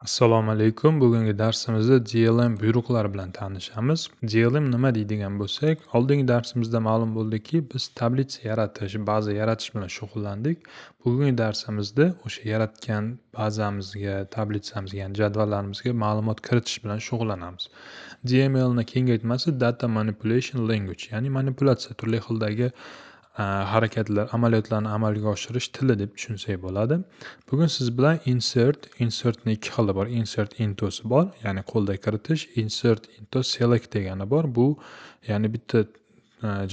Assalomu alaykum. Bugungi darsimizda DLM buyruqlari bilan tanishamiz. DLM nima deydigan bo'lsak, oldingi darsimizda ma'lum bo'ldiki, biz tablitsa yaratish, baza yaratish bilan shug'ullandik. Bugungi darsimizda o'sha yaratgan bazamizga, tablitsamizga, ya'ni jadvallarimizga ma'lumot kiritish bilan shug'ullanamiz. DML kengaytmasi Data Manipulation Language, ya'ni manipulyatsiya turli xildagi harakatlar, amaliyotlarni amalga oshirish tili deb tushunsak bo'ladi. Bugun siz bilan insertni ikki xili bor. Insert into'si bor, ya'ni qo'lda kiritish, insert into select degani bor. Bu ya'ni bitta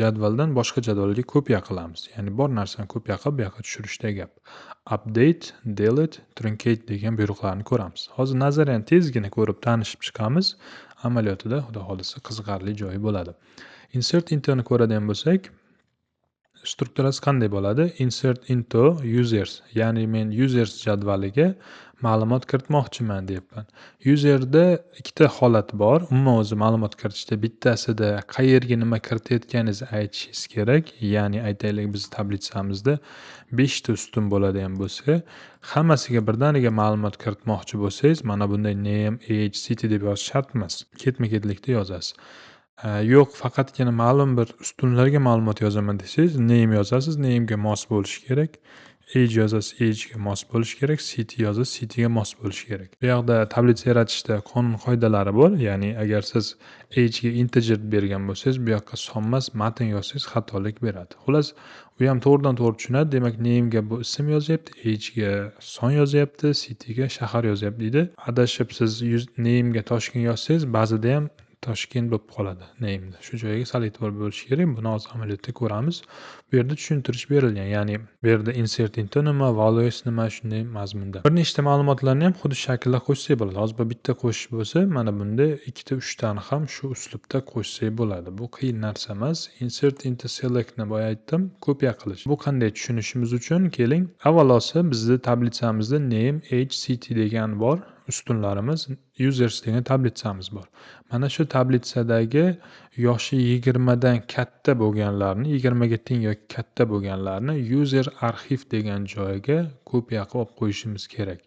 jadvaldan boshqa jadvalga kopya qilamiz. Ya'ni bor narsani kopya qilib bu yoqqa tushirishda gap. Update, delete, truncate degan buyruqlarni ko'ramiz. Hozir nazariyani tezgina ko'rib tanishib chiqamiz. Amaliyotida xudo xolisa qiziqarli joyi bo'ladi. Insert intoni ko'radigan bo'lsak, strukturasi qanday bo'ladi? Insert into users, ya'ni men users jadvaliga ma'lumot kiritmoqchiman deyapman. Userda ikkita holat bor. Umuman o'zi ma'lumot kiritishda bittasida qayerga nima kiritayotganingizni aytishingiz kerak. Ya'ni aytaylik, biz tabletsamizda 5 ta ustun bo'ladigan bo'lsa, hammasiga birdaniga ma'lumot kiritmoqchi bo'lsangiz, mana bunday name, age, city deb yozish shart emas. Ketma-ketlikda yozasiz. Yo'q, faqatgina ma'lum bir ustunlarga ma'lumot yozaman desangiz, name yozasiz, name'ga mos bo'lishi kerak. Age yozasiz, age'ga mos bo'lishi kerak. City yozasiz, city'ga mos bo'lishi kerak. Bu yoqda tablitsa yaratishda qonun qoidalari bor. Ya'ni agar siz age'ga integer bergan bo'lsangiz, bu yoqqa son emas, matn yozsangiz xatolik beradi. Xullas, u ham to'g'ridan-to'g'ri tushunadi. Demak, name'ga bu ism yozyapti, age'ga son yozyapti, city'ga shahar yozyapti deydi. Adashib siz name'ga Toshkent yozsangiz, ba'zida ham Toshkent bo'lib qoladi name'da. Shu joyiga sal e'tibor bo'lish kerak. Buni hozir amaliyotda ko'ramiz. Bu yerda tushuntirish berilgan. Ya'ni bu yerda insert into nima, values nima, shunday mazmunda. Bir nechta ma'lumotlarni ham xuddi shaklda qo'shsak bo'ladi. Hozir bu bitta qo'shish bo'lsa, mana bunda ikkita, uchtani ham shu uslubda qo'shsak bo'ladi. Bu qiyin narsa emas. Insert into selectni boya aytdim, kopya qilish. Bu qanday tushunishimiz uchun keling, avvalosi bizning tablitsamizda name, age, city degan bor. Ustunlarimiz, users degan tablitsamiz bor. Mana shu tablitsadagi yoshi 20 dan katta bo'lganlarni, 20 ga teng yoki katta bo'lganlarni user arxiv degan joyga kopya qilib qo'yishimiz kerak.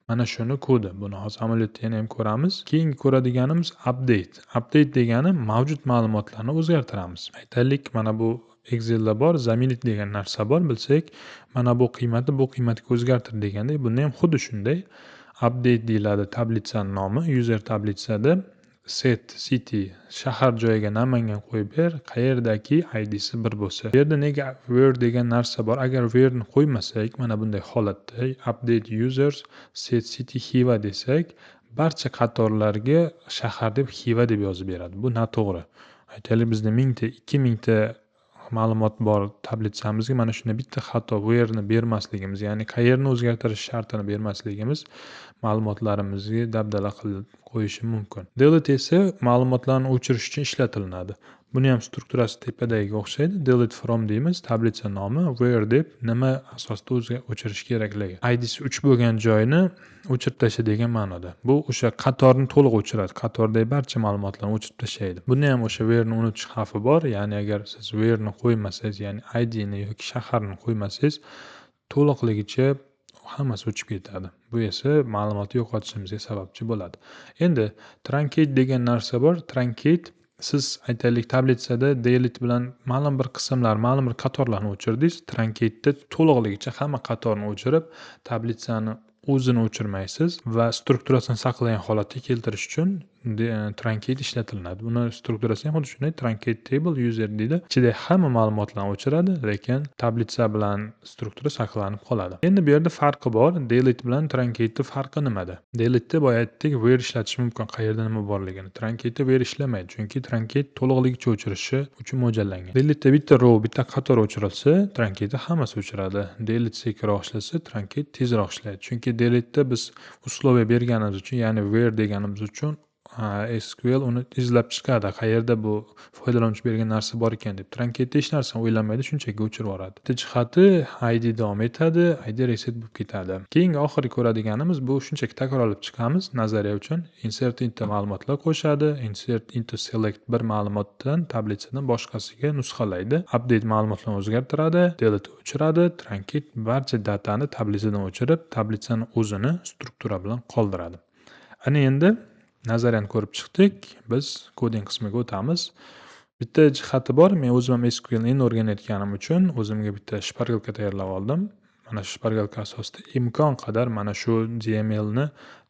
Mana shuni kodi. Buni hozir amaliyotda yana ham ko'ramiz. Keyingi ko'radiganimiz update. Update degani mavjud ma'lumotlarni o'zgartiramiz. Aytaylik, mana bu Excel'da bor, заменить degan narsa bor, bilsak, mana bu qiymatni bu qiymatga o'zgartir deganda, bunda ham xuddi shunday. Update deyiladi tablitsaning nomi. User tablitsada set city shahar joyiga Namangan qo'yib ber, qayerdagi id'si 1 bo'lsa. Bu yerda nega where degan narsa bor? Agar where'ni qo'ymasak, mana bunday holatda update users set city Xiva desak, barcha qatorlarga shahar deb Xiva deb yozib beradi. Bu noto'g'ri. Aytaylik, bizda 1000 ta, 2000 ta ma'lumot bor tablitsamizga, mana shunday bitta xato where'ni bermasligimiz, ya'ni qayerni o'zgartirish shartini bermasligimiz ma'lumotlarimizga dabdala qilib qo'yishi mumkin. Delete esa ma'lumotlarni o'chirish uchun ishlatilinadi. Buni ham strukturasi tepadagiga o'xshaydi. Delete from deymiz, tablitsa nomi, where deb nima asosda o'chirish kerakligi. id'si 3 bo'lgan joyni o'chirib tasha degan ma'noda. Bu o'sha qatorni to'liq o'chiradi. Qatordagi barcha ma'lumotlarni o'chirib tashlaydi. Bunda ham o'sha where'ni unutish xavfi bor. Ya'ni agar siz where'ni qo'ymasangiz, ya'ni id'ni yoki shaharni qo'ymasangiz, to'liqligicha hammasi o'chib ketadi. Bu esa ma'lumotni yo'qotishimizga sababchi bo'ladi. Endi truncate degan narsa bor. Truncate, siz aytaylik tablitsada delete bilan ma'lum bir qismlar, ma'lum bir qatorlarni o'chirdingiz. Truncate'da to'liqligicha hamma qatorni o'chirib, tablitsani o'zini o'chirmaysiz va strukturasini saqlagan holatga keltirish uchun truncate ishlatilinadi. Buni strukturasi ham xuddi shunday, truncate table user deydi. Ichida hamma ma'lumotlarni o'chiradi, lekin tablitsa bilan struktura saqlanib qoladi. Endi bu yerda farqi bor. Delete bilan truncate farqi nimada? Delete'da boya aytdik, where ishlatish mumkin, qayerda nima borligini. Truncate'da where ishlamaydi, chunki truncate to'liqligicha o'chirishi uchun mo'ljallangan. Delete'da bitta row, bitta qator o'chirilsa, truncate'da hammasi o'chiradi. Delete sekinroq ishlasa, truncate tezroq ishlaydi. Chunki delete'da biz условие berganimiz uchun, ya'ni where deganimiz uchun SQL uni izlab chiqadi, qayerda bu foydalanuvchi bergan narsa bor ekan deb. Truncate'da hech narsani o'ylamaydi, shunchaki o'chirib yuboradi. Bitta jihati id davom etadi, id reset bo'lib ketadi. Keyingi oxirgi ko'radiganimiz bu shunchaki takrorlab chiqamiz nazariya uchun. Insert into ma'lumotlar qo'shadi, insert into select bir ma'lumotdan tablitsadan boshqasiga nusxalaydi, update ma'lumotlarni o'zgartiradi, delete o'chiradi, truncate barcha datani tablitsadan o'chirib, tablitsani o'zini struktura bilan qoldiradi. Ana endi nazariyani ko'rib chiqdik. Biz koding qismiga o'tamiz. Bitta jihati bor. Men o'zim ham SQLni endi o'rganayotganim uchun o'zimga bitta shpargalka tayyorlab oldim. Mana shu shpargalka asosida imkon qadar mana shu DMLni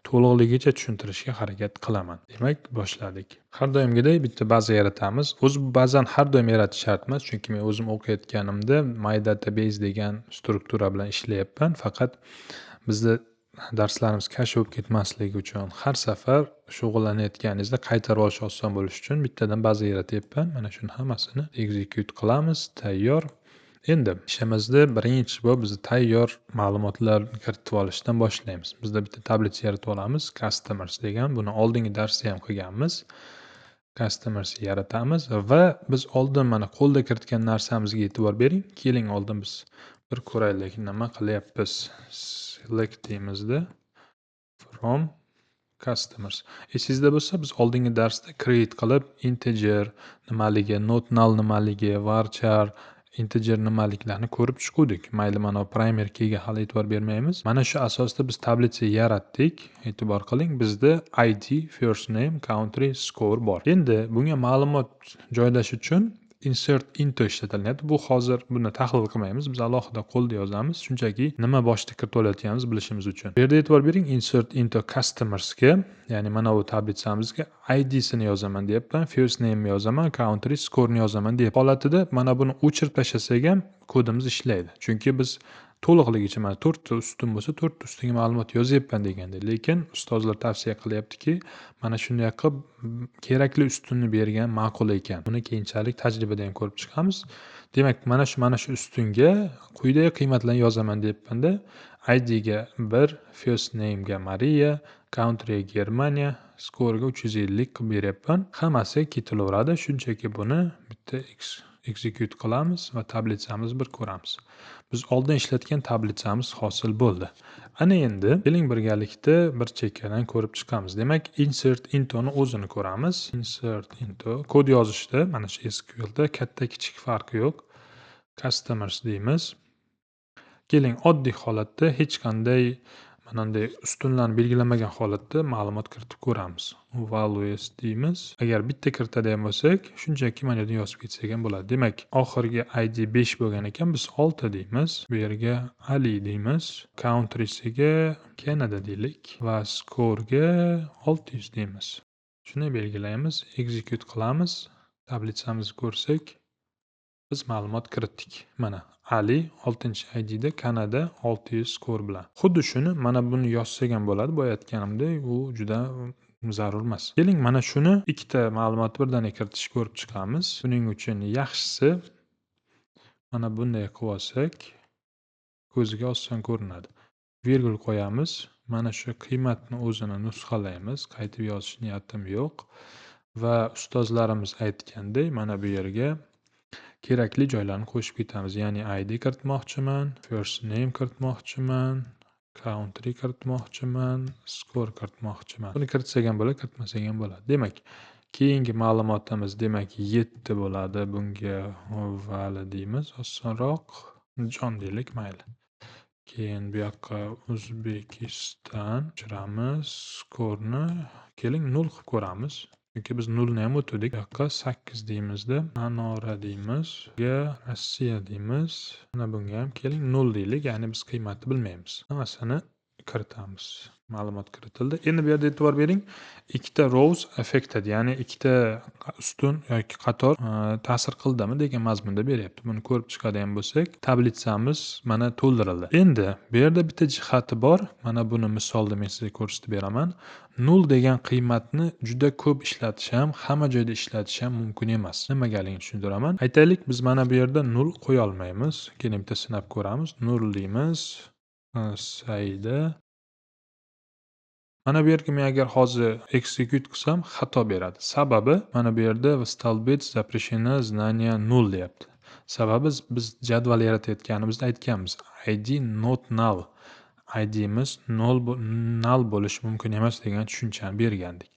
to'liqligicha tushuntirishga harakat qilaman. Demak, boshladik. Har doimgidek bitta baza yaratamiz. O'zi bu bazani har doim yaratish shart emas, chunki men o'zim o'qiyotganimda MyDatabase degan struktura bilan ishlayapman. Faqat bizda darslarimiz kash bo'lib ketmasligi uchun har safar shug'ullanayotganingizda qaytarib olish oson bo'lishi uchun bittadan baza yaratyapman. Mana shuni hammasini execute qilamiz. Tayyor. Endi ishimizni birinchi bo'lib biz tayyor ma'lumotlarni kiritib olishdan boshlaymiz. Bizda bitta tablitsa yaratib olamiz. Customers degan. Buni oldingi darsda ham qilganmiz. Customers yaratamiz va biz oldin mana qo'lda kiritgan narsamizga e'tibor bering. Keling oldin biz bir ko'raylik nima qilyapmiz. Select deymizda from customers. Esingizda bo'lsa biz oldingi darsda create qilib integer nimaligi, not null nimaligi, varchar integer nimaliklarni ko'rib chiqdik. Mayli mana primary keyga hali e'tibor bermaymiz. Mana shu asosda biz tablitsa yaratdik. E'tibor qiling, bizda ID, first name, country, score bor. Endi bunga ma'lumot joylash uchun insert into ishlatilyapti. Bu hozir buni tahlil qilmaymiz. Biz alohida qo'lda yozamiz. Shunchaki nima boshida kiritib olayotganimizni bilishimiz uchun. Bu yerda e'tibor bering, insert into customersga, ya'ni mana bu tabletsamizga IDsini yozaman deyapman, first name yozaman, country, score'ni yozaman deb holatida mana buni o'chirib tashlasak ham kodimiz ishlaydi. Chunki biz to'liqligicha mana 4 ta ustun bo'lsa 4 ta ustiga ma'lumot yozyapman deganda, lekin ustozlar tavsiya qilyaptiki, mana shunday qilib kerakli ustunni bergan ma'qul ekan. Buni keyinchalik tajribada ham ko'rib chiqamiz. Demak, mana shu ustunga quyidagi qiymatlarni yozaman deyapmanda, ID ga 1, first name ga Maria, country ga Germaniya, score ga 350 qilib beryapman. Hammasi ketilaveradi. Shunchaki buni bitta execute qilamiz va tablitsamizni bir ko'ramiz. Biz oldin ishlatgan tablitsamiz hosil bo'ldi. Ana endi keling birgalikda bir chekkadan ko'rib chiqamiz. Demak, insert into ni o'zini ko'ramiz. Insert into kod yozishda mana shu SQLda katta kichik farqi yo'q. Customers deymiz. Keling, oddiy holatda hech qanday manday ustunlarni belgilamagan holatda ma'lumot kiritib ko'ramiz. Values deymiz. Agar bitta kiritadigan bo'lsak, shunchaki mana yerdan yozib ketsak ham bo'ladi. Demak, oxirgi ID 5 bo'lgan ekan, biz 6 deymiz. Bu yerga Ali deymiz. Country'siga Canada deylik va score'ga 600 deymiz. Shuni belgilaymiz, execute qilamiz. Tablitsamizni ko'rsak, biz ma'lumot kiritdik. Mana Ali 6-ID da Kanada 600 skor bilan. Xuddi shuni mana buni yozsak ham bo'ladi. Bo'yatganimdek, u juda zarur emas. Keling, mana shuni ikkita ma'lumot birdaniga kiritishni ko'rib chiqamiz. Buning uchun yaxshisi mana bunday qilib olsak, ko'ziga oson ko'rinadi. Virgul qo'yamiz. Mana shu qiymatni o'zini nusxalaymiz. Qaytib yozish niyatim yo'q. Va ustozlarimiz aytgandek, mana bu yerga kerakli joylarni qo'shib ketamiz. Ya'ni ID kiritmoqchiman, first name kiritmoqchiman, country kiritmoqchiman, score kiritmoqchiman. Buni kiritsak ham bo'ladi, kiritmasak ham bo'ladi. Demak, keyingi ma'lumotimiz demak 7 bo'ladi. Bunga vali deymiz, osonroq. Jon deylik, mayli. Keyin bu yoqqa O'zbekiston tushiramiz. Skorni keling 0 qilib ko'ramiz. Chunki biz 0 ni ham o'tdik. Bu yoqqa 8 deymizda. Anora deymiz. Ga Rossiya deymiz. Mana bunga ham keling 0 deylik. Ya'ni biz qiymatni bilmaymiz. Hammasini kiritamiz. Ma'lumot kiritildi. Endi bu yerda e'tibor bering. Ikkita rows affected, ya'ni ikkita ustun yoki qator ta'sir qildimi degan mazmunda beryapti. Buni ko'rib chiqadigan bo'lsak, tablitsamiz mana to'ldirildi. Endi bu yerda bitta jihati bor. Mana buni misolda men sizga ko'rsatib beraman. 0 degan qiymatni juda ko'p ishlatish ham, hamma joyda ishlatish ham mumkin emas. Nimagaligini tushuntiraman. Aytaylik, biz mana bu yerda 0 qo'ya olmaymiz. Keling bitta sinab ko'ramiz. 0 deymiz. Sayda mana bu yerga men agar hozir execute qilsam xato beradi. Sababi mana bu yerda stolbit запрещено знание 0 deyapti. Sababi biz jadval yaratayotganimizda aytganmiz. ID not null. ID'miz null bo'lishi mumkin emas degan tushunchani bergandik.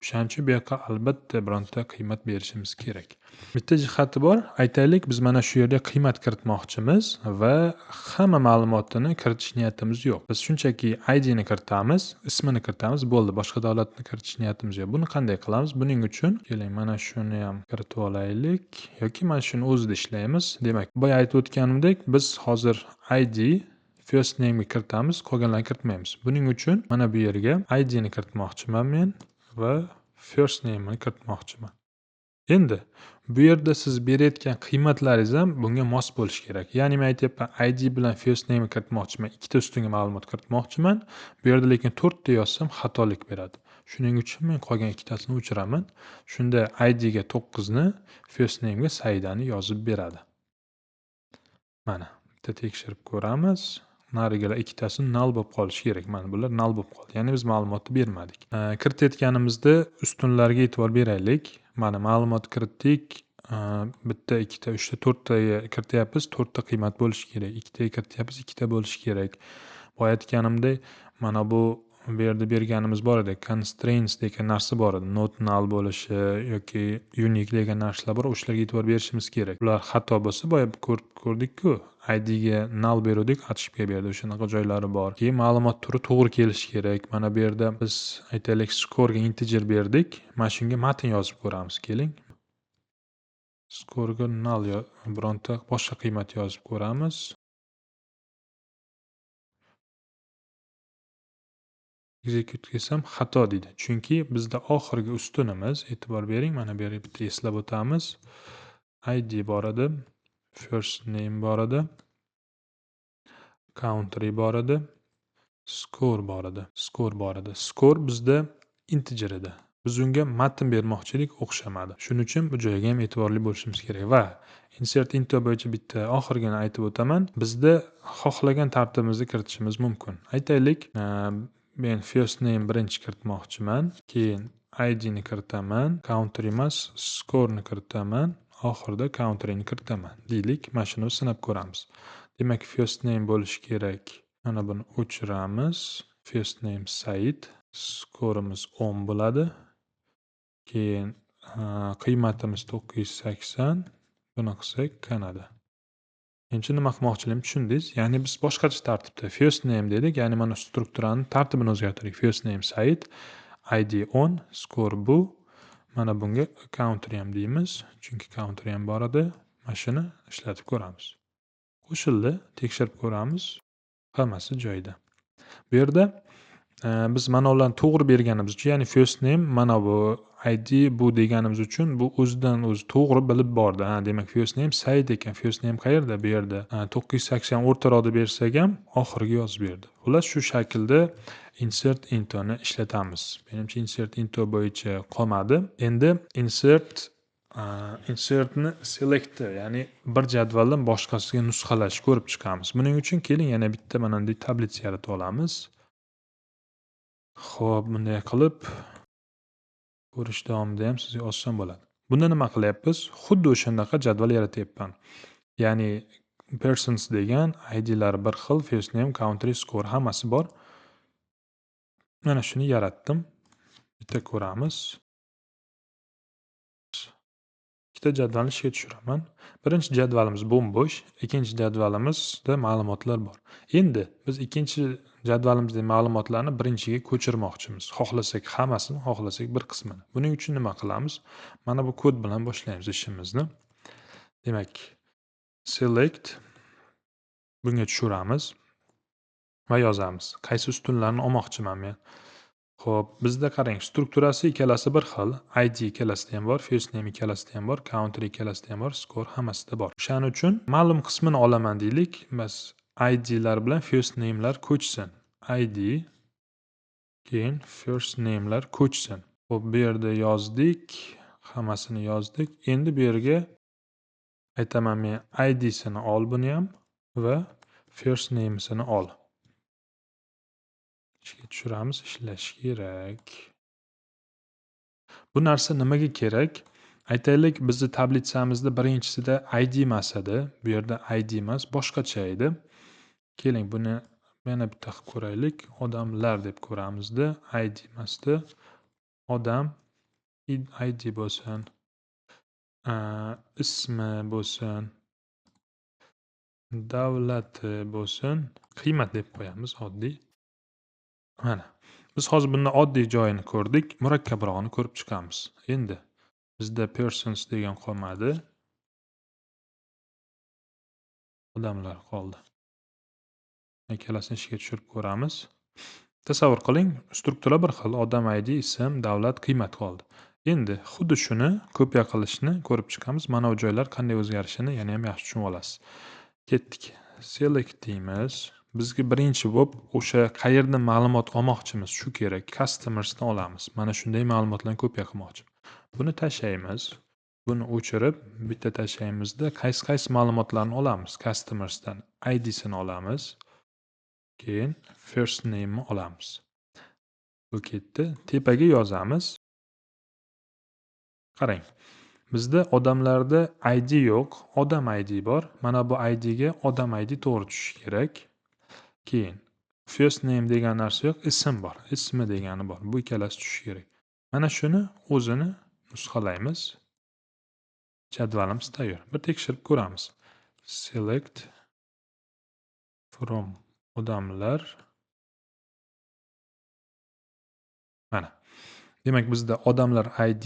O'shaning uchun bu yoqqa albatta bironta qiymat berishimiz kerak. Bitta jihati bor, aytaylik biz mana shu yerga qiymat kiritmoqchimiz va hamma ma'lumotini kiritish niyatimiz yo'q. Biz shunchaki ID ni kiritamiz, ismini kiritamiz, bo'ldi. Boshqa davlatni kiritish niyatimiz yo'q. Buni qanday qilamiz? Buning uchun keling mana shuni ham kiritib olaylik yoki mana shuni o'zida ishlaymiz. Demak, boya aytib o'tganimdek, biz hozir ID first name ga kiritamiz, qolganlarni kiritmaymiz. Buning uchun mana bu yerga ID ni kiritmoqchiman men va first name ni kiritmoqchiman. Endi bu yerda siz berayotgan qiymatlaringiz ham bunga mos bo'lishi kerak. Ya'ni men aytyapman ID bilan first name kiritmoqchiman, ikkita ustunga ma'lumot kiritmoqchiman. Bu yerda lekin 4 ta yozsam xatolik beradi. Shuning uchun men qolgan ikkitasini o'chiraman. Shunda ID ga 9 ni, first name ga Saidani yozib beradi. Mana, bitta tekshirib ko'ramiz. Narigilar ikkitasi null bo'lib qolishi kerak. Mana bular null bo'lib qoldi. Ya'ni biz ma'lumotni bermadik. Kiritayotganimizda ustunlarga e'tibor beraylik. Mana ma'lumot kiritdik. Bitta, ikkita, uchta, to'rttaga kirityapmiz. 4 ta qiymat bo'lishi kerak. Ikkitaga kirityapmiz, ikkita bo'lishi kerak. Boya aytganimdek, mana bu yerda berganimiz bor edi. Constraints degan narsa bor edi. Not null bo'lishi yoki unique degan narsalar bor. O'shalarga e'tibor berishimiz kerak. Ular xato bo'lsa, boya ko'rdik-ku. ID ga null beruvdik, ошибка berdi. O'shanaqa joylari bor. Keyin ma'lumot turi to'g'ri kelishi kerak. Mana bu yerda biz aytaylik score ga integer berdik. Mana shunga matn yozib ko'ramiz. Keling. Score ga null bironta boshqa qiymat yozib ko'ramiz. Execute qilsam xato deydi. Chunki bizda oxirgi ustunimiz, e'tibor bering, mana bu yerga bitta eslab o'tamiz. ID bor edi, first name bor edi, country bor edi, score bor edi. Score bizda integer edi. Biz unga matn bermoqchi edik, o'xshamadi. Shuning uchun bu joyga ham e'tiborli bo'lishimiz kerak va insert into bo'yicha bitta oxirgini aytib o'taman. Bizda xohlagan tartibimizda kiritishimiz mumkin. Aytaylik, men first name birinchi kiritmoqchiman, keyin ID ni kiritaman, country emas, score ni kiritaman, oxirida country ni kiritaman deylik. Mana shuni sinab ko'ramiz. Demak, first name bo'lishi kerak. Mana buni o'chiramiz. First name Said, scoreimiz 10 bo'ladi. Keyin qiymatimiz 980. Buni qilsak Kanada. Endi nima qilmoqchiligimni tushundingiz? Ya'ni biz boshqacha tartibda first name dedik, ya'ni mana strukturani tartibini o'zgartirdik. First name Said, ID 10, score bu. Mana bunga country ham deymiz, chunki country ham bor edi. Mana shuni ishlatib ko'ramiz. Qo'shildi, tekshirib ko'ramiz. Hammasi joyida. Bu yerda biz mana ularni to'g'ri berganimiz uchun, ya'ni first name mana bu ID bu deganimiz uchun bu o'zidan o'zi to'g'ri bilib bordi. Demak first name Said ekan. First name qayerda? Bu yerda. 980 o'rtaroqda bersak ham oxiriga yozib berdi. Xullas shu shaklda insert into ni ishlatamiz. Menimcha insert into bo'yicha qolmadi. Endi insertni selector, ya'ni bir jadvaldan boshqasiga nusxalash ko'rib chiqamiz. Buning uchun keling yana bitta mana bunday tablitsa yaratib olamiz. Xo'p, bunday qilib ko'rish davomida ham sizga oson bo'ladi. Bunda nima qilyapmiz? Xuddi o'shanaqa jadval yaratyapman. Ya'ni persons degan IDlari bir xil, first name, country, score hammasi bor. Mana shuni yaratdim. Bitta ko'ramiz. Ikkita jadvalni ishga tushiraman. Birinchi jadvalimiz bo'm-bo'sh, ikkinchi jadvalimizda ma'lumotlar bor. Endi biz ikkinchi jadvalimizdagi ma'lumotlarni birinchiga ko'chirmoqchimiz. Xohlasak hammasini, xohlasak bir qismini. Buning uchun nima qilamiz? Mana bu kod bilan boshlaymiz ishimizni. Demak, select bunga tushiramiz va yozamiz. Qaysi ustunlarni olmoqchiman men? Xo'p, bizda qarang, strukturasi ikkalasi bir xil. ID ikkalasida ham bor, first name ikkalasida ham bor, country ikkalasida ham bor, score hammasida bor. O'shaning uchun ma'lum qismini olaman deylik. Bas IDlar bilan first name'lar ko'chsin. ID keyin first name'lar ko'chsin. Xo'p, bu yerda yozdik, hammasini yozdik. Endi bu yerga aytaman men IDsini ol buni ham va first name'sini ol. Ishga tushiramiz, ishlashi kerak. Bu narsa nimaga kerak? Aytaylik, bizni tablitsamizda birinchisida ID emas edi. Bu yerda ID emas, boshqacha edi. Keling, buni yana bitta qilib ko'raylik. Odamlar deb ko'ramizda, ID emasdi. Odam ID bo'lsin, ismi bo'lsin, davlati bo'lsin, qiymat deb qo'yamiz oddiy. Mana. Biz hozir bunda oddiy joyini ko'rdik, murakkabrog'ini ko'rib chiqamiz. Endi bizda persons degan qolmadi. Odamlar qoldi. Ikkalasini ishga tushirib ko'ramiz. Tasavvur qiling, struktura bir xil: odam ID, ism, davlat, qiymat qoldi. Endi xuddi shuni kopiya qilishni ko'rib chiqamiz. Mana bu joylar qanday o'zgarishini yana ham yaxshi tushunib olasiz. Ketdik. Select deymiz. Bizga birinchi bo'lib o'sha qayerdan ma'lumot olmoqchimiz shu kerak. Customers'dan olamiz. Mana shunday ma'lumotlarni kopiya qilmoqchimiz. Buni tashlaymiz. Buni o'chirib, bitta tashlaymizda qaysi ma'lumotlarni olamiz? Customers'dan ID'sini olamiz. Keyin first name'ni olamiz. Bu ketdi. Tepaga yozamiz. Qarang. Bizda odamlarda ID yo'q, odam ID bor. Mana bu IDga odam ID to'g'ri tushishi kerak. Keyin first name degan narsa yo'q, ism bor. Ismi degani bor. Bu ikkalasi tushishi kerak. Mana shuni o'zini nusxalaymiz. Jadvalimiz tayyor. Bir tekshirib ko'ramiz. Select from odamlar. Mana. Demak, bizda odamlar ID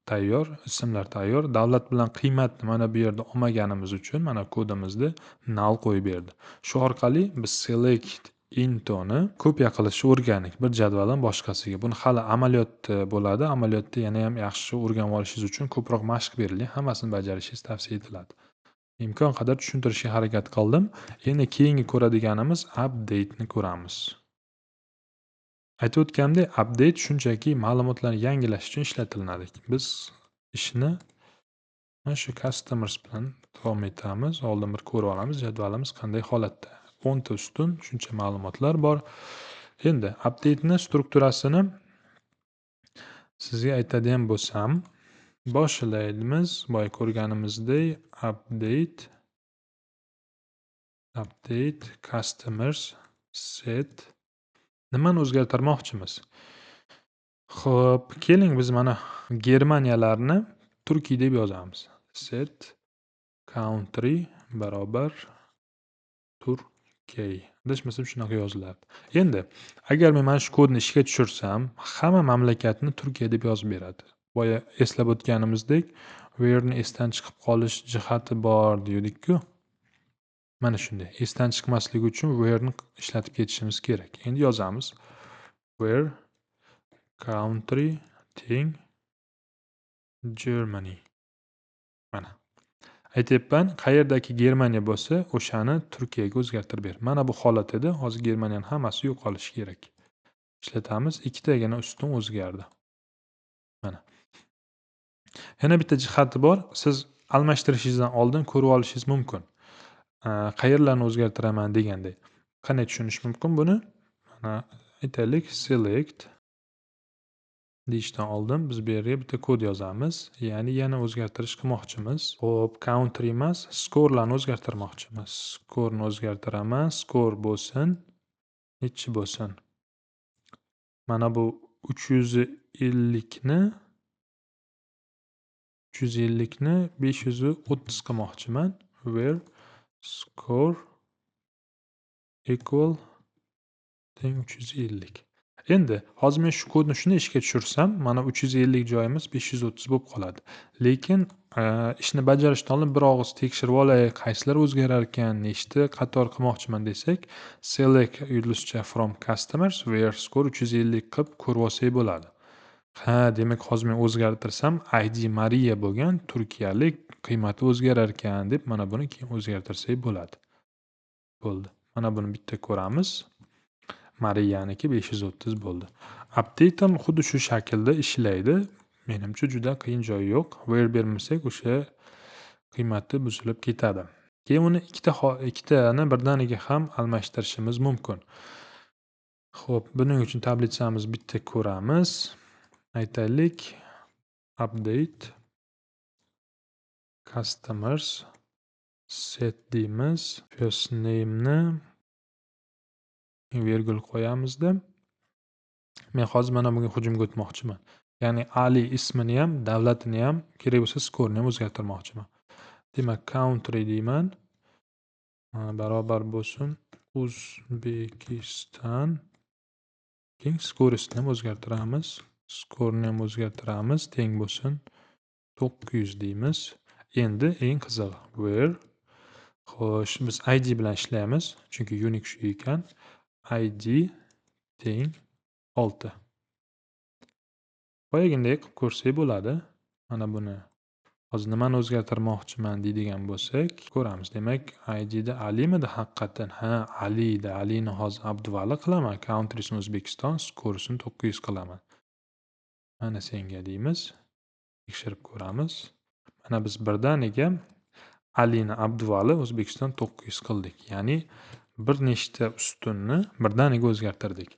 tayyor, ismlar tayyor. Davlat bilan qiymatni mana bu yerda olmaganimiz uchun mana kodimizda null qo'yib berdi. Shu orqali biz select intoni kopiya qilishni o'rgandik bir jadvaldan boshqasiga. Buni hali amaliyotda bo'ladi. Amaliyotda yana ham yaxshi o'rganib olishingiz uchun ko'proq mashq beriling. Hammasini bajarishingiz tavsiya etiladi. Imkon qadar tushuntirishga harakat qildim. Endi keyingi ko'radiganimiz update ni ko'ramiz. Aytib o'tganimdek, update shunchaki ma'lumotlarni yangilash uchun ishlatilinadi. Biz ishni mana shu customers bilan davom etamiz. Oldin bir ko'rib olamiz jadvalimiz qanday holatda. 10 ta ustun shuncha ma'lumotlar bor. Endi update ni strukturasini sizga aytadigan bo'lsam, boshlaymiz. Boya ko'rganimizdek update customers set nimani o'zgartirmoqchimiz? Xo'p, keling biz mana Germaniyalarni Turkiy deb yozamiz. Set country barobar Turkiy. Adashmasam shunaqa yoziladi. Endi agar men mana shu kodni ishga tushirsam, hamma mamlakatni Turkiya deb yozib beradi. Boya eslab o'tganimizdek, where ni esdan chiqib qolish jihati bor dedik-ku. Mana shunday. Esdan chiqmasligi uchun where ni ishlatib ketishimiz kerak. Endi yozamiz. Where country teng Germany. Mana. Aytyapman, qayerdagi Germaniya bo'lsa, o'shani Turkiyaga o'zgartirib ber. Mana bu holat edi. Hozir Germaniyaning hammasi yo'qolishi kerak. Ishlatamiz. Ikkitagina ustun o'zgardi. Mana. Yana bitta jihati bor. Siz almashtirishingizdan oldin ko'rib olishingiz mumkin. Qayerlarni o'zgartiraman deganda. Qanday tushunish mumkin buni? Mana aytaylik, select deyishdan oldin biz bu yerga bitta kod yozamiz. Ya'ni yana o'zgartirish qilmoqchimiz. Xo'p, country emas, scorelarni o'zgartirmoqchimiz. Scoreni o'zgartiraman. Score bo'lsin. Nechi bo'lsin? Mana bu 350 ni 530 qilmoqchiman. Where score equal teng 350. Endi hozir men shu kodni shunday ishga tushirsam, mana 350 joyimiz 530 bo'lib qoladi. Lekin ishni bajarishdan oldin bir og'iz tekshirib olay, qaysilar o'zgarar ekan, nechta qator qilmoqchiman desak, select yulduzcha from customers where score 350 qilib ko'rib olsak bo'ladi. Ha, demak hozir men o'zgartirsam ID Mariya bo'lgan turkiyalik qiymati o'zgarar ekan deb mana buni keyin o'zgartirsak bo'ladi. Bo'ldi. Mana buni bitta ko'ramiz. Mariyaniki 530 bo'ldi. Update ham xuddi shu shaklda ishlaydi. Menimcha juda qiyin joyi yo'q. Where bermasak o'sha qiymati buzilib ketadi. Keyin uni ikkitani birdaniga ham almashtirishimiz mumkin. Xo'p, buning uchun tablitsamiz bitta ko'ramiz. Aytaylik, update customers set deymiz. First name ni virgul qo'yamizda. Men hozir mana bunga hujumga o'tmoqchiman. Ya'ni Ali ismini ham, davlatini ham, kerak bo'lsa skorni ham o'zgartirmoqchiman. Demak, country deyman. Barobar bo'lsin O'zbekiston. Keyin skorni ham o'zgartiramiz. Skorni ham o'zgartiramiz. Teng bo'lsin 900 deymiz. Endi eng qizig'i where. Xo'sh, biz ID bilan ishlaymiz, chunki Unix shu ekan. ID teng 6. Boyagidek qilib ko'rsak bo'ladi. Mana buni hozir nimani o'zgartirmoqchiman deydigan bo'lsak, ko'ramiz. Demak, IDda Alimidi haqiqatan? Ha, Alida. Alini hozir Abduvali qilaman. Countrysini O'zbekiston, scoresini 900 qilaman. Mana senga deymiz. Tekshirib ko'ramiz. Mana biz birdaniga Alini Abduvali O'zbekiston 900 qildik. Ya'ni bir nechta ustunni birdaniga o'zgartirdik.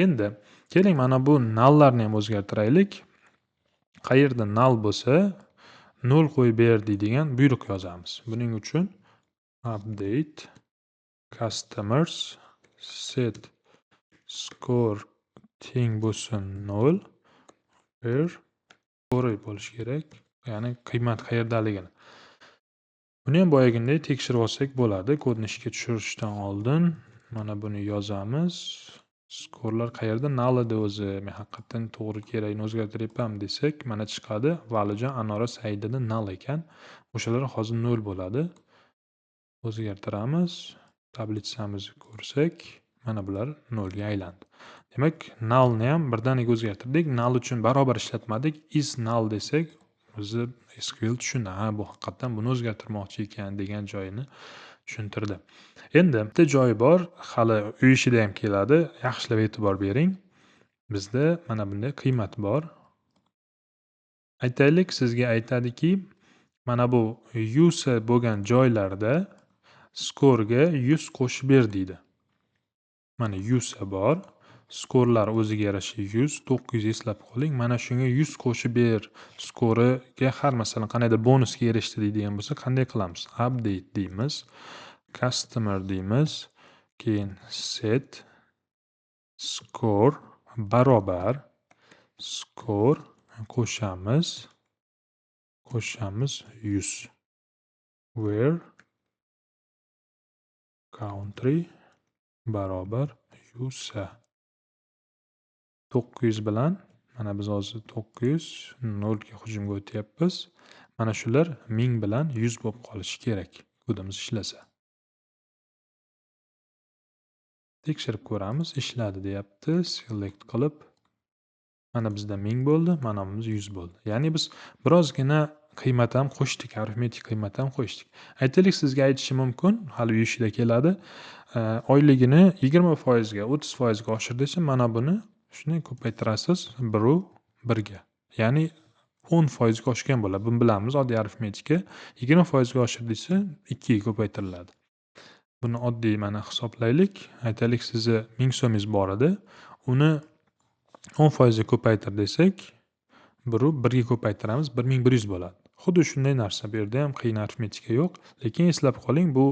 Endi keling mana bu nallarni ham o'zgartiraylik. Qayerda null bo'lsa, 0 qo'yib ber deydigan buyruq yozamiz. Buning uchun update customers set score teng bo'lsin 0 where score bo'lishi kerak. Ya'ni qiymat qayerdaligini. Buni ham boyagidek tekshirib olsak bo'ladi. Kodni ishga tushirishdan oldin mana buni yozamiz. Skorlar qayerda? Null edi o'zi. Men haqiqatan to'g'ri kerakni o'zgartiryapman desak, mana chiqadi. Valijon Anora Saidida null ekan. O'shalar hozir 0 bo'ladi. O'zgartiramiz. Tablitsamizni ko'rsak, mana bular 0 ga aylandi. Demak, nullni ham birdaniga o'zgartirdik. Null uchun barobar ishlatmadik. Is null desak, o'zi SQL tushunadi. Ha, bu haqiqatan buni o'zgartirmoqchi ekan degan joyini tushuntirdi. Endi bitta joyi bor, hali uy ishida ham keladi. Yaxshilab e'tibor bering. Bizda mana bunday qiymat bor. Aytaylik, sizga aytadiki, mana bu user bo'lgan joylarda skorga 100 qo'shib ber deydi. Mana user bor. Skorlar o'ziga yarasha 100, 900 eslab qoling. Mana shunga 100 qo'shib ber. Skoriga har masalan qanaydir bonusga erishdi deydigan bo'lsa, qanday qilamiz? Update deymiz. Customer deymiz. Keyin set score barobar score qo'shamiz 100 where country barobar user 900 bilan mana biz hozir 900 0 ga hujumga o'tyapmiz. Mana shular 1000 bilan 100 bo'lib qolishi kerak. Kodimiz ishlasa. Tekshirib ko'ramiz, ishladi deyapti. Select qilib mana bizda 1000 bo'ldi, mana biz 100 bo'ldi. Ya'ni biz birozgina qiymat ham qo'shdik, arifmetik qiymat ham qo'shdik. Aytaylik, sizga aytishi mumkin, hali uy ishida keladi. Oyligini 20% ga, 30% ga oshir desa, mana buni shuni ko'paytirasiz 1 ga. Ya'ni 10% ga oshgan bo'ladi. Buni bilamiz, oddiy arifmetika. 20% ga oshir desa 2 ga ko'paytiriladi. Buni oddiy mana hisoblaylik. Aytaylik, sizni 1000 so'mingiz bor edi. Uni 10% ga ko'paytir desak, 1 ga ko'paytiramiz, 1100 bo'ladi. Xuddi shunday narsa. Bu yerda ham qiyin arifmetika yo'q. Lekin eslab qoling, bu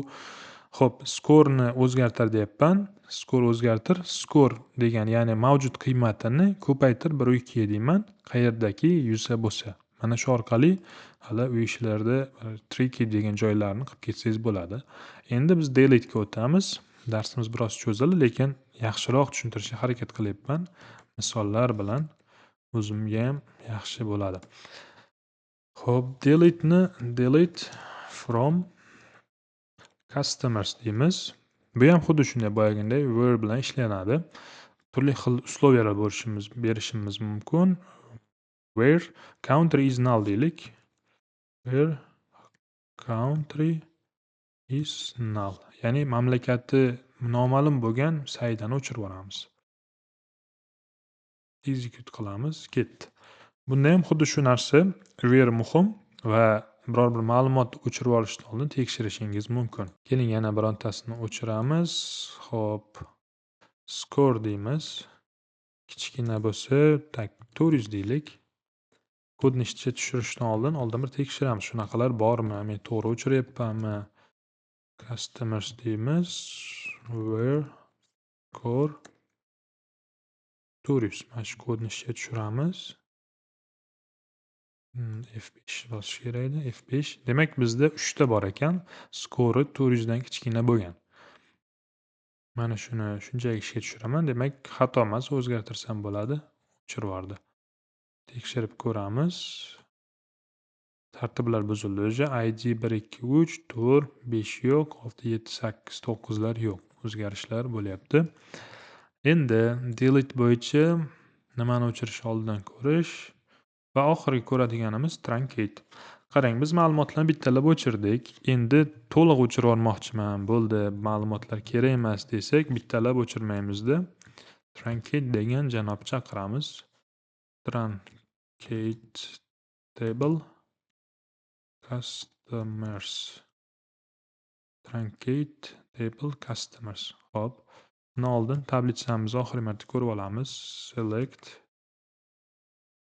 xo'p, skorni o'zgartir deyapman. Skor o'zgartir. Skor degan, ya'ni mavjud qiymatini ko'paytir 1 ga deyman. Qayerdaki user bo'lsa. Mana shu orqali hali uy ishlarida tricky degan joylarni qilib ketsangiz bo'ladi. Endi biz delete ga o'tamiz. Darsimiz biroz cho'zildi, lekin yaxshiroq tushuntirishga harakat qilyapman. Misollar bilan o'zimga ham yaxshi bo'ladi. Xo'p, delete from customers deymiz. Bu ham xuddi shunday boyaginday where bilan ishlanadi. Turli xil uslovlar berishimiz mumkin. Where country is null deylik. Where country is null. Ya'ni mamlakati noma'lum bo'lgan saytdan o'chirib yuboramiz. Execute qilamiz, ketdi. Bunda ham xuddi shu narsa where muhim va biror bir ma'lumotni o'chirib olishdan oldin tekshirishingiz mumkin. Keling, yana birontasini o'chiramiz. Xo'p, score deymiz. Kichkina bo'lsa, 400 deylik. Kodni ishga tushirishdan oldin bir tekshiramiz. Shunaqalar bormi? Men to'g'ri o'chiryapmanmi? Customers deymiz. Where score 400. Mana shu kodni ishga tushiramiz. F5 bosish kerak edi. F5. Demak, bizda 3 ta bor ekan. Skori 400 dan kichkina bo'lgan. Mana shuni shunchaki ishga tushiraman. Demak, xato emas, o'zgartirsam bo'ladi. O'chirib yubordi. Tekshirib ko'ramiz. Tartiblar buzildi o'zi. ID 1, 2, 3, 4, 5 yo'q, 6, 7, 8, 9 lar yo'q. O'zgarishlar bo'lyapti. Endi delete bo'yicha nimani o'chirish oldidan ko'rish va oxirgi ko'radiganimiz truncate. Qarang, biz ma'lumotlarni bittalab o'chirdik. Endi to'liq o'chirib yubormoqchiman. Bo'ldi, ma'lumotlar kerak emas desak, bittalab o'chirmaymizda. Truncate degan janobni chaqiramiz. Truncate table customers. Truncate table customers. Xo'p. Undan oldin tabletchamizni oxirgi marta ko'rib olamiz. Select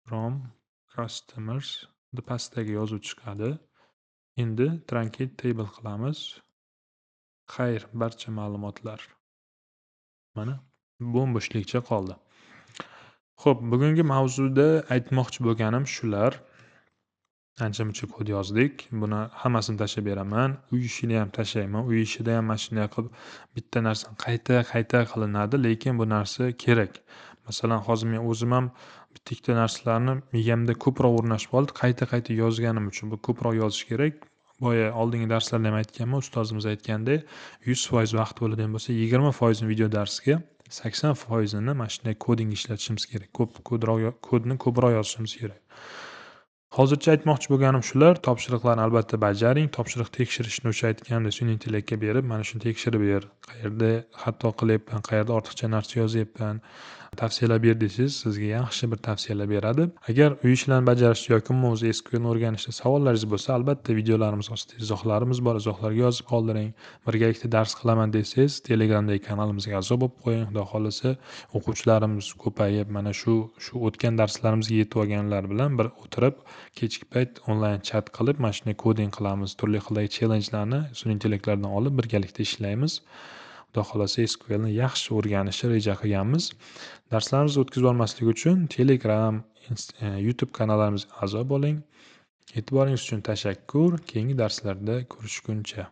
from customers. Pastdagi yozuv chiqadi. Endi truncate table qilamiz. Xayr, barcha ma'lumotlar mana bo'm-bo'shlikcha qoldi. Xo'p, bugungi mavzuda aytmoqchi bo'lganim shular. Ancha-muncha kod yozdik. Buni hammasini tashlab beraman. Uy ishini ham tashlayman. Uy ishida ham mana shunday qilib bitta narsani qayta qilinadi, lekin bu narsa kerak. Masalan, hozir men o'zim ham bitta ikkita narsalarni miyamda ko'proq o'rnashib qoldi. Qayta yozganim uchun bu ko'proq yozish kerak. Boya oldingi darslarda ham aytganman, ustozimiz aytgandek, 100% vaqt bo'ladigan bo'lsa, 20% video darsga, 80% mana shunday koding ishlatishimiz kerak. Kodni ko'proq yozishimiz kerak. Hozircha aytmoqchi bo'lganim shular. Topshiriqlarni albatta bajaring. Topshiriq tekshirishni o'sha aytgandek sun'iy intellektga berib, mana shuni tekshirib ber. Qayerda xato qilyapman, qayerda ortiqcha narsa yozyapman, tavsiyalar ber desangiz, sizga yaxshi bir tavsiyalar beradi. Agar uy ishlarini bajarishda yoki umuman o'zi SQLni o'rganishda savollaringiz bo'lsa, albatta videolarimiz ostida izohlarimiz bor. Izohlarga yozib qoldiring. Birgalikda dars qilaman desangiz, Telegramdagi kanalimizga a'zo bo'lib qo'ying. Xudo xolasa, o'quvchilarimiz ko'payib, mana shu o'tgan darslarimizga yetib olganlar bilan bir o'tirib, kechki payt onlayn chat qilib, mana shunday koding qilamiz. Turli xildagi challenge'larni sun'iy intellektlardan olib birgalikda ishlaymiz. Xudo xolasa SQLni yaxshi o'rganishni reja qilganmiz. Darslarimizni o'tkazib olmaslik uchun Telegram, YouTube kanallarimizga a'zo bo'ling. E'tiboringiz uchun tashakkur. Keyingi darslarda ko'rishguncha.